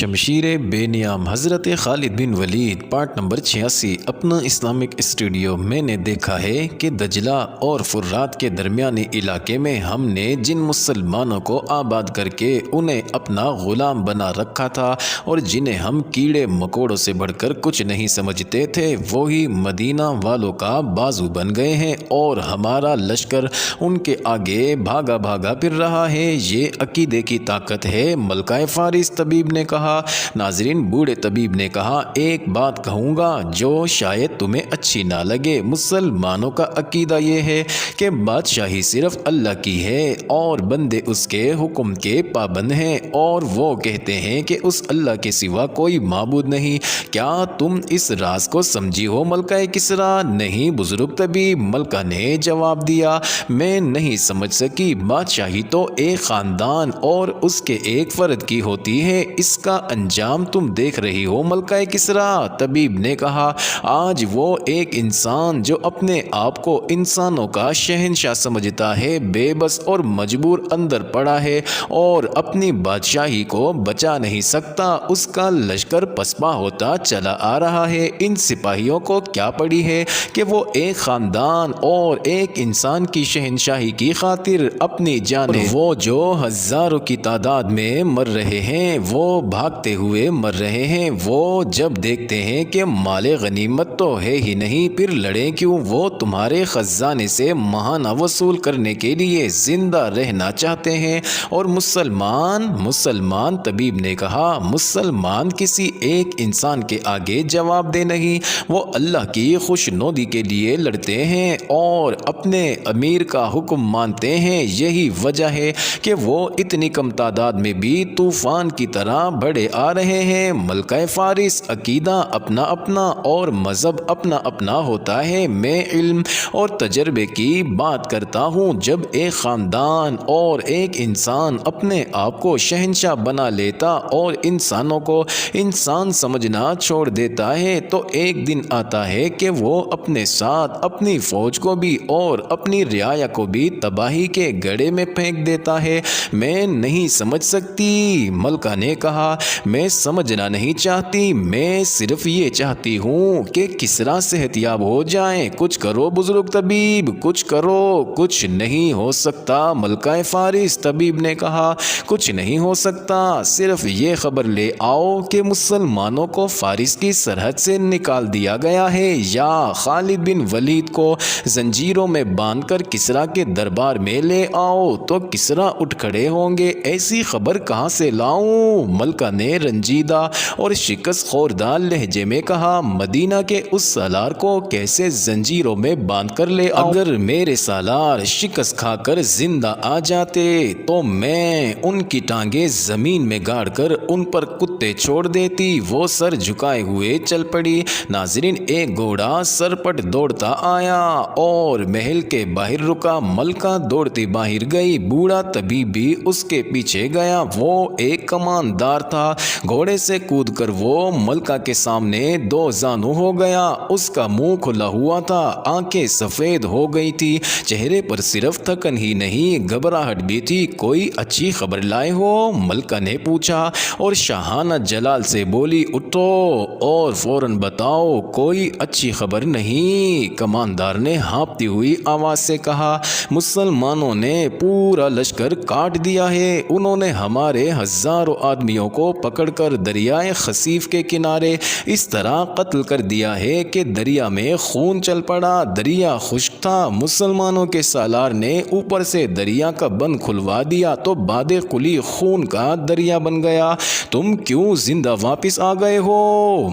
شمشیر بے نیام حضرت خالد بن ولید part number 86 اپنا اسلامک اسٹوڈیو۔ میں نے دیکھا ہے کہ دجلہ اور فرات کے درمیانی علاقے میں ہم نے جن مسلمانوں کو آباد کر کے انہیں اپنا غلام بنا رکھا تھا اور جنہیں ہم کیڑے مکوڑوں سے بڑھ کر کچھ نہیں سمجھتے تھے، وہی مدینہ والوں کا بازو بن گئے ہیں اور ہمارا لشکر ان کے آگے بھاگا بھاگا پھر رہا ہے۔ یہ عقیدے کی طاقت ہے۔ ملکہ فارس طبیب نے کہا۔ ناظرین، بوڑھے طبیب نے کہا، ایک بات کہوں گا جو شاید تمہیں اچھی نہ لگے۔ مسلمانوں کا عقیدہ یہ ہے کہ بادشاہی صرف اللہ کی ہے اور بندے اس کے حکم کے پابند ہیں، اور وہ کہتے ہیں کہ اس اللہ کے سوا کوئی معبود نہیں۔ کیا تم اس راز کو سمجھی ہو ملکہ کسریٰ؟ نہیں بزرگ طبیب، ملکہ نے جواب دیا، میں نہیں سمجھ سکی۔ بادشاہی تو ایک خاندان اور اس کے ایک فرد کی ہوتی ہے، اس کا انجام تم دیکھ رہی ہو ملکہ کسریٰ۔ طبیب نے کہا، آج وہ ایک انسان جو اپنے آپ کو انسانوں کا شہنشاہ سمجھتا ہے، بے بس اور مجبور اندر پڑا ہے اور اپنی بادشاہی کو بچا نہیں سکتا۔ اس کا لشکر پسپا ہوتا چلا آ رہا ہے۔ ان سپاہیوں کو کیا پڑی ہے کہ وہ ایک خاندان اور ایک انسان کی شہنشاہی کی خاطر اپنی جانیں، وہ جو ہزاروں کی تعداد میں مر رہے ہیں، وہ بھاگتے ہوئے مر رہے ہیں۔ وہ جب دیکھتے ہیں کہ مال غنیمت تو ہے ہی نہیں، پھر لڑیں کیوں؟ وہ تمہارے خزانے سے ماہانہ وصول کرنے کے لیے زندہ رہنا چاہتے ہیں۔ اور مسلمان طبیب نے کہا، مسلمان کسی ایک انسان کے آگے جواب دہ نہیں، وہ اللہ کی خوشنودی کے لیے لڑتے ہیں اور اپنے امیر کا حکم مانتے ہیں۔ یہی وجہ ہے کہ وہ اتنی کم تعداد میں بھی طوفان کی طرح بڑھے آ رہے ہیں۔ ملکہ فارس، عقیدہ اپنا اپنا اور مذہب اپنا اپنا ہوتا ہے۔ میں علم اور تجربے کی بات کرتا ہوں۔ جب ایک خاندان اور ایک انسان اپنے آپ کو شہنشاہ بنا لیتا اور انسانوں کو انسان سمجھنا چھوڑ دیتا ہے، تو ایک دن آتا ہے کہ وہ اپنے ساتھ اپنی فوج کو بھی اور اپنی رعایا کو بھی تباہی کے گڑھے میں پھینک دیتا ہے۔ میں نہیں سمجھ سکتی، ملکہ نے کہا، میں سمجھنا نہیں چاہتی، میں صرف یہ چاہتی ہوں کہ کسریٰ صحت یاب ہو جائیں۔ کچھ کرو بزرگ طبیب، کچھ کرو۔ کچھ نہیں ہو سکتا ملکہ فارس، طبیب نے کہا، کچھ نہیں ہو سکتا۔ صرف یہ خبر لے آؤ کہ مسلمانوں کو فارس کی سرحد سے نکال دیا گیا ہے، یا خالد بن ولید کو زنجیروں میں باندھ کر کسریٰ کے دربار میں لے آؤ تو کسریٰ اٹھ کھڑے ہوں گے۔ ایسی خبر کہاں سے لاؤں؟ ملکہ نے رنجیدہ اور شکست خوردہ لہجے میں کہا، مدینہ کے اس سالار کو کیسے زنجیروں میں باندھ کر لے آؤں؟ اگر میرے سالار شکست کھا کر زندہ آ جاتے تو میں ان کی ٹانگیں زمین میں گاڑ کر ان پر کتے چھوڑ دیتی۔ وہ سر جھکائے ہوئے چل پڑی۔ ناظرین، ایک گھوڑا سرپٹ دوڑتا آیا اور محل کے باہر رکا۔ ملکہ دوڑتی باہر گئی، بوڑھا طبیب بھی اس کے پیچھے گیا۔ وہ ایک کماندار تھا۔ گھوڑے سے کود کر وہ ملکہ کے سامنے دو زانو ہو گیا۔ اس کا منہ کھلا ہوا تھا، آنکھیں سفید ہو گئی تھی، چہرے پر صرف تھکن ہی نہیں گھبراہٹ بھی تھی۔ کوئی اچھی خبر لائے ہو؟ ملکہ نے پوچھا اور شاہانہ جلال سے بولی، اٹھو اور فوراً بتاؤ۔ کوئی اچھی خبر نہیں، کماندار نے ہانپتی ہوئی آواز سے کہا، مسلمانوں نے پورا لشکر کاٹ دیا ہے۔ انہوں نے ہمارے ہزاروں آدمیوں کو پکڑ کر دریائے خصیف کے کنارے اس طرح قتل کر دیا ہے کہ دریا میں خون چل پڑا۔ دریا خشک تھا۔ مسلمانوں کے سالار نے اوپر سے دریا کا بند کھلوا دیا تو باد قلی خون کا دریا بن گیا۔ تم کیوں زندہ واپس آ گئے ہو؟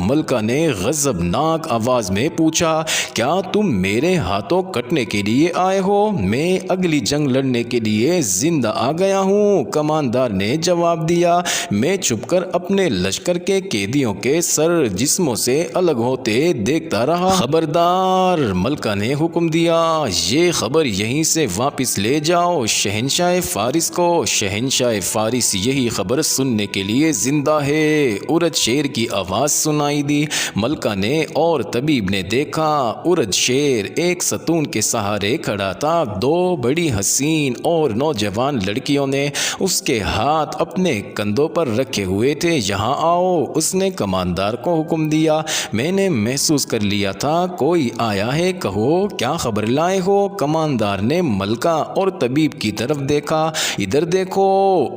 ملکہ نے غضبناک آواز میں پوچھا، کیا تم میرے ہاتھوں کٹنے کے لیے آئے ہو؟ میں اگلی جنگ لڑنے کے لیے زندہ آ گیا ہوں، کماندار نے جواب دیا۔ میں چھپ کر اپنے لشکر کے قیدیوں کے سر جس جسموں سے الگ ہوتے دیکھتا رہا۔ خبردار، ملکہ نے حکم دیا، یہ خبر یہیں سے واپس لے جاؤ شہنشاہ فارس کو۔ شہنشاہ فارس یہی خبر سننے کے لیے زندہ ہے۔ ارج شیر کی آواز سنائی دی۔ ملکہ نے اور طبیب نے دیکھا، ارج شیر ایک ستون کے سہارے کھڑا تھا۔ دو بڑی حسین اور نوجوان لڑکیوں نے اس کے ہاتھ اپنے کندھوں پر رکھے ہوئے تھے۔ یہاں آؤ، اس نے کماندار کو حکم دیا۔ میں نے محسوس کر لیا تھا کوئی آیا ہے، کہو کیا خبر لائے ہو؟ کماندار نے ملکہ اور طبیب کی طرف دیکھا۔ ادھر دیکھو،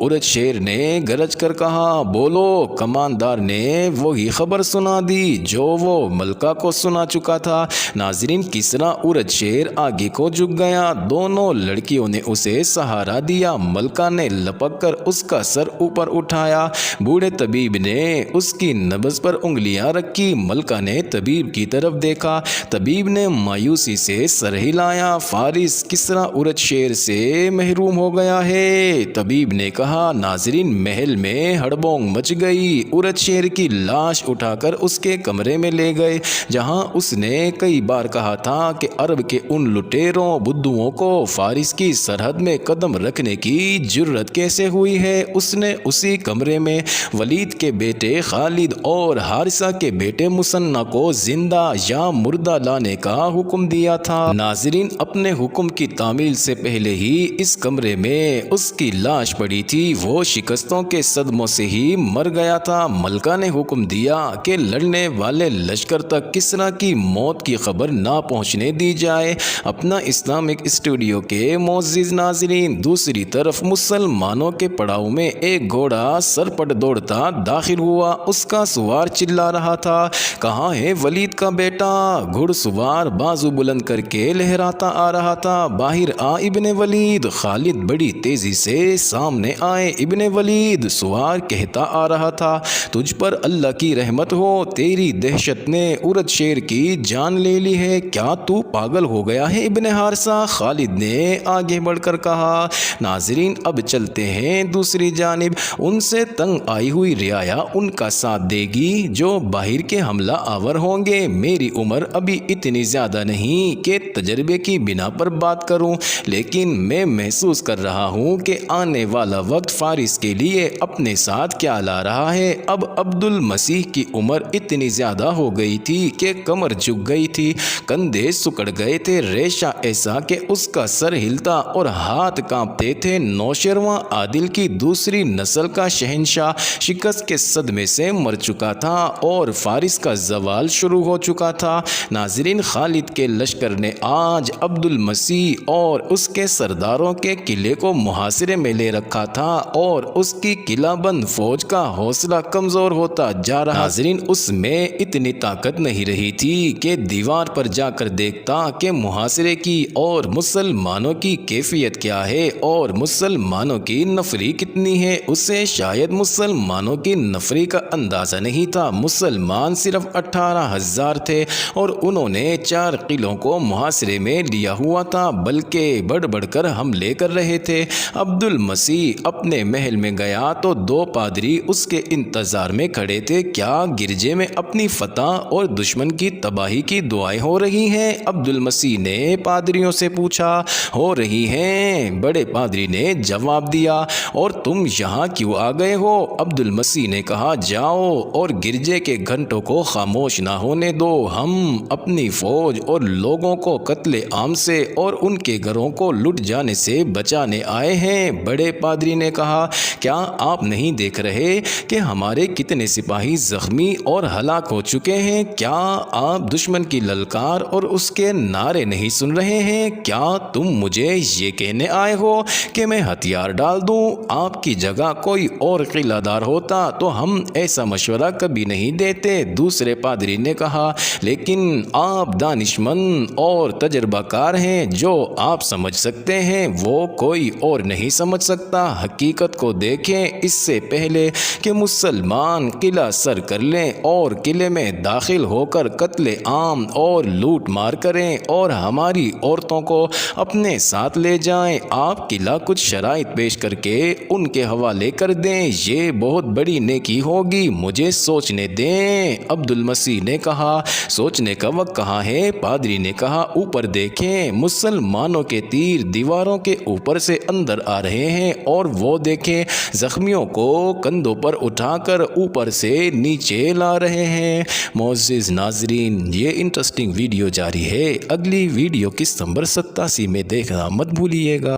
ارج شیر نے گرج کر کہا۔ بولو۔ کماندار نے وہی خبر سنا دی جو وہ ملکہ کو سنا چکا تھا۔ ناظرین، کس طرح ارج شیر آگے کو جھک گیا۔ دونوں لڑکیوں نے اسے سہارا دیا۔ ملکہ نے لپک کر اس کا سر اوپر اٹھایا۔ بوڑھے طبیب نے اس کی نبض پر انگلیاں رکھی۔ ملکہ نے طبیب کی طرف دیکھا۔ طبیب نے مایوسی سے سر ہلایا۔ فارس کس طرح ارج شیر سے محروم ہو گیا ہے؟ طبیب نے کہا۔ ناظرین، محل میں ہڑبونگ مچ گئی۔ ارج شیر کی لاش اٹھا کر اس کے کمرے میں لے گئے جہاں اس نے کئی بار کہا تھا کہ عرب کے ان لٹیروں بدھوؤں کو فارس کی سرحد میں قدم رکھنے کی جرت کیسے ہوئی ہے۔ اس نے اسی کمرے میں ولید کے بیٹے خالد اور حارثہ کے بیٹے مثنہ کو زندہ یا مردہ لانے کا حکم دیا تھا۔ ناظرین، اپنے حکم کی تعمیل سے پہلے ہی اس کمرے میں اس کی لاش پڑی تھی۔ وہ شکستوں کے صدموں سے ہی مر گیا تھا۔ ملکہ نے حکم دیا کہ لڑنے والے لشکر تک کسریٰ کی موت کی خبر نہ پہنچنے دی جائے۔ اپنا اسلامک اسٹوڈیو کے معزز ناظرین، دوسری طرف مسلمانوں کے پڑاؤ میں ایک گھوڑا سرپٹ دوڑتا داخل ہوا۔ اس کا سوار چلا رہا تھا، کہاں ہے ولید کا بیٹا؟ گھڑ سوار بازو بلند کر کے لہراتا آ رہا تھا۔ باہر آ ابن ولید۔ خالد بڑی تیزی سے سامنے آئے۔ ابن ولید، سوار کہتا آ رہا تھا، تجھ پر اللہ کی رحمت ہو، تیری دہشت نے ارج شیر کی جان لے لی ہے۔ کیا تو پاگل ہو گیا ہے ابن حارثہ؟ خالد نے آگے بڑھ کر کہا۔ ناظرین، اب چلتے ہیں دوسری جانب۔ ان سے تنگ آئی ہوئی رعایا ان کا ساتھ دے گی جو باہر کے حملہ آور ہوں گے۔ میری عمر ابھی اتنی زیادہ نہیں کہ تجربے کی بنا پر بات کروں، لیکن میں محسوس کر رہا ہوں کہ آنے والا وقت فارس کے لیے اپنے ساتھ کیا لا رہا ہے۔ اب عبد المسیح کی عمر اتنی زیادہ ہو گئی تھی کہ کمر جھک گئی تھی، کندھے سکڑ گئے تھے، ریشہ ایسا کہ اس کا سر ہلتا اور ہاتھ کانپتے تھے۔ نوشیروان عادل کی دوسری نسل کا شہنشاہ شکست کے صدمے سے مر چکا تھا اور فارس کا زوال شروع ہو چکا تھا۔ ناظرین، خالد کے لشکر نے آج عبد المسیح اور اس کے سرداروں کے قلعے کو محاصرے میں لے رکھا تھا اور اس کی قلعہ بند فوج کا حوصلہ کمزور ہوتا جا رہا۔ ناظرین، اس میں اتنی طاقت نہیں رہی تھی کہ دیوار پر جا کر دیکھتا کہ محاصرے کی اور مسلمانوں کی کیفیت کیا ہے اور مسلمانوں کی نفری کتنی ہے۔ اسے شاید مسلمانوں کی نفری کا اندازہ نہیں تھا۔ مسلمان صرف 18,000 تھے اور انہوں نے 4 قلعوں کو محاصرے میں لیا ہوا تھا، بلکہ بڑھ بڑھ کر حملے کر رہے تھے۔ عبد المسیح اپنے محل میں گیا تو 2 پادری اس کے انتظار میں کھڑے تھے۔ کیا گرجے میں اپنی فتح اور دشمن کی تباہی کی دعائیں ہو رہی ہیں؟ عبد المسیح نے پادریوں سے پوچھا۔ ہو رہی ہیں، بڑے پادری نے جواب دیا۔ اور تم یہاں کیوں آ گئے ہو؟ عبد المسیح نے کہا، جاؤ اور گرجے کے گھنٹوں کو خاموش نہ ہونے دو۔ ہم اپنی فوج اور لوگوں کو قتل عام سے اور ان کے گھروں کو لٹ جانے سے بچانے آئے ہیں۔ بڑے پادری نے کہا، کیا آپ نہیں دیکھ رہے کہ ہمارے کتنے سپاہی زخمی اور ہلاک ہو چکے ہیں؟ کیا آپ دشمن کی للکار اور اس کے نعرے نہیں سن رہے ہیں؟ کیا تم مجھے یہ کہنے آئے ہو کہ میں ہتھیار ڈال دوں؟ آپ کی جگہ کوئی اور قلعہ دار ہوتا تو ہم ایسا مشورہ کبھی نہیں دیتے۔ دوسرے پادری نے کہا، لیکن آپ دانشمند اور تجربہ کار ہیں، جو آپ سمجھ سکتے ہیں وہ کوئی اور نہیں سمجھ سکتا۔ حقیقت کو دیکھیں، اس سے پہلے کہ مسلمان قلعہ سر کر لیں اور قلعے میں داخل ہو کر قتل عام اور لوٹ مار کریں اور ہماری عورتوں کو اپنے ساتھ لے جائیں، آپ قلعہ کچھ شرائط پیش کر کے ان کے حوالے کر دیں۔ یہ بہت بڑی نیکی ہوگی۔ مجھے سوچنے دیں ہیں۔ عبد المسیح نے کہا سوچنے کا وقت کہاں ہے؟ پادری نے کہا اوپر دیکھیں، مسلمانوں کے تیر دیواروں کے اوپر سے اندر آ رہے ہیں اور وہ دیکھیں زخمیوں کو کندھوں پر اٹھا کر اوپر سے نیچے لا رہے ہیں۔ معزز ناظرین، یہ انٹرسٹنگ ویڈیو جاری ہے، اگلی ویڈیو کس نمبر 87 میں دیکھنا مت بھولیے گا۔